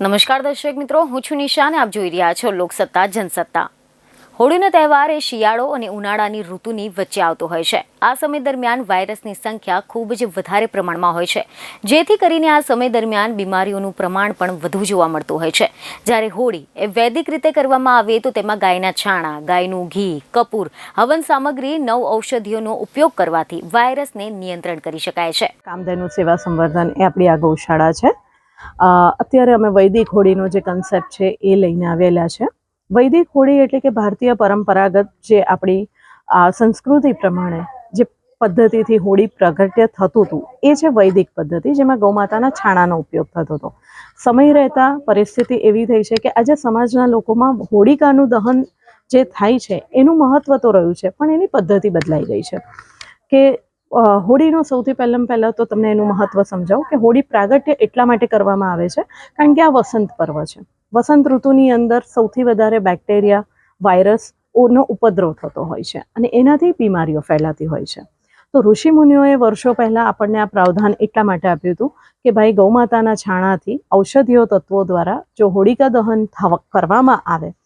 નમસ્કાર દર્શક મિત્રો, હું છું નિશા અને આપ જોઈ રહ્યા છો લોકસત્તા જનસત્તા। હોળીનો તહેવાર એ શિયાળો અને ઉનાળાની ઋતુની વચ્ચે આવતો હોય છે। આ સમય દરમિયાન વાયરસની સંખ્યા ખૂબ જ વધારે પ્રમાણમાં હોય છે, જેથી કરીને આ સમય દરમિયાન બીમારીઓનું પ્રમાણ પણ વધુ જોવા મળતું હોય છે। જ્યારે હોળી એ વૈદિક રીતે કરવામાં આવે તો તેમાં ગાયના છાણા, ગાયનું ઘી, કપૂર, હવન સામગ્રી, નવ ઔષધિઓનો ઉપયોગ કરવાથી વાયરસને નિયંત્રણ કરી શકાય છે। કામધેનુ સેવા સંવર્ધન એ આપણી આ ગૌશાળા છે। અત્યારે અમે વૈદિક હોળીનો જે કન્સેપ્ટ છે એ લઈને આવેલા છે। વૈદિક હોળી એટલે કે ભારતીય પરંપરાગત જે આપણી સંસ્કૃતિ પ્રમાણે જે પદ્ધતિથી હોળી પ્રગટ્ય થતું હતું એ છે વૈદિક પદ્ધતિ, જેમાં ગૌમાતાના છાણાનો ઉપયોગ થતો હતો। સમય રહેતા પરિસ્થિતિ એવી થઈ છે કે આજે સમાજના લોકોમાં હોળિકાનું દહન જે થાય છે એનું મહત્વ તો રહ્યું છે, પણ એની પદ્ધતિ બદલાઈ ગઈ છે। કે હોળીનો સૌથી પહેલાં તો તમને એનું મહત્વ સમજાવું કે હોળી પ્રાગટ્ય એટલા માટે કરવામાં આવે છે કારણ કે આ વસંત પર્વ છે। વસંત ઋતુની અંદર સૌથી વધારે બેક્ટેરિયા, વાયરસનો ઉપદ્રવ થતો હોય છે અને એનાથી બીમારીઓ ફેલાતી હોય છે। તો ઋષિમુનિઓએ વર્ષો પહેલાં આપણને આ પ્રાવધાન એટલા માટે આપ્યું હતું કે ભાઈ ગૌમાતાના છાણાથી ઔષધીય તત્વો દ્વારા જો હોળિકા દહન કરવામાં આવે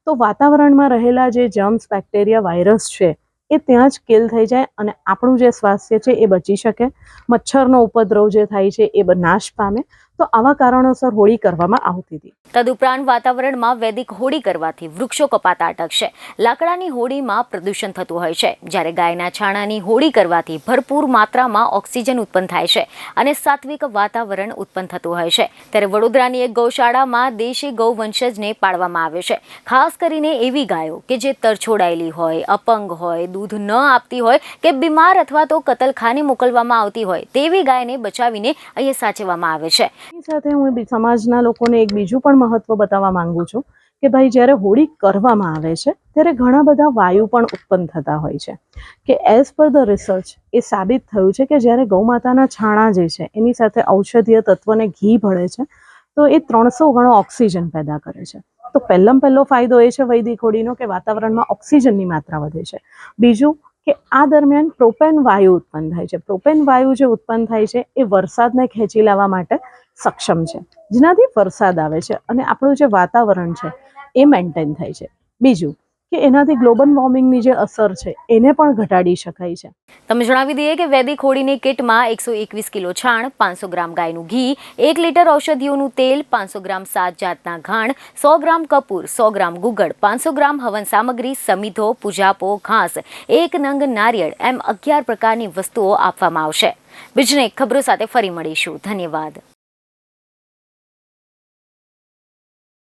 તો વાતાવરણમાં રહેલા જે જર્મ્સ, બેક્ટેરિયા, વાયરસ છે એ ત્યાં જ કિલ થઈ જાય અને આપણું જે સ્વાસ્થ્ય છે એ બચી શકે, મચ્છરનો ઉપદ્રવ જે થાય છે એ નાશ પામે। તો આવા કારણોસર હોળી કરવામાં આવતી હતી। તદુપરાંત વાતાવરણમાં વૈદિક હોળી કરવાથી વૃક્ષો કપાતા અટકશે। લાકડાની હોળીમાં પ્રદૂષણ થતું હોય છે, જ્યારે ગાયના છાણાની હોળી કરવાથી ભરપૂર માત્રામાં ઓક્સિજન ઉત્પન્ન થાય છે અને સાત્વિક વાતાવરણ ઉત્પન્ન થતું હોય છે। ત્યારે વડોદરાની એક ગૌશાળામાં દેશી ગૌવંશજને પાળવામાં આવે છે, ખાસ કરીને એવી ગાયો કે જે તરછોડાયેલી હોય, અપંગ હોય, દૂધ ન આપતી હોય કે બીમાર અથવા તો કતલખાને મોકલવામાં આવતી હોય તેવી ગાયને બચાવીને અહીંયા સાચવવામાં આવે છે। એની સાથે હું સમાજના લોકોને એક બીજું પણ મહત્વ બતાવવા માંગુ છું કે ભાઈ જ્યારે હોળી કરવામાં આવે છે ત્યારે ઘણા બધા વાયુ પણ ઉત્પન્ન થતા હોય છે કે એઝ પર ધ રિસર્ચ એ સાબિત થયું છે કે જ્યારે ગૌમાતાના છાણા જે છે એની સાથે ઔષધીય તત્વને ઘી ભળે છે તો એ 300 ગણો ઓક્સિજન પેદા કરે છે। તો પહેલો ફાયદો એ છે વૈદિક હોળીનો કે વાતાવરણમાં ઓક્સિજનની માત્રા વધે છે। બીજું કે આ દરમિયાન પ્રોપેન વાયુ ઉત્પન્ન થાય છે। પ્રોપેન વાયુ જે ઉત્પન્ન થાય છે એ વરસાદને ખેંચી લાવવા માટે સક્ષમ છે, જેનાથી વરસાદ આવે છે અને આપણું જે વાતાવરણ છે એ મેન્ટેન થાય છે। બીજું કે એનાથી ગ્લોબલ વોર્મિંગની જે અસર છે એને પણ ઘટાડી શકાય છે। તમે જણાવી દઈએ કે વૈદિક હોળીની કિટમાં 121 કિલો છાણ, 500 ગ્રામ ગાયનું ઘી, 1 લીટર ઔષધિઓનું તેલ, 500 ગ્રામ 7 જાતના ઘાણ, 100 ગ્રામ કપૂર, 100 ગ્રામ ગુગળ, 500 ગ્રામ હવન સામગ્રી, સમિધો, પૂજાપો, ઘાસ, 1 નંગ નારિયેળ એમ 11 પ્રકારની વસ્તુઓ આપવામાં આવશે। બીજને ખબરો સાથે ફરી મળીશું। ધન્યવાદ।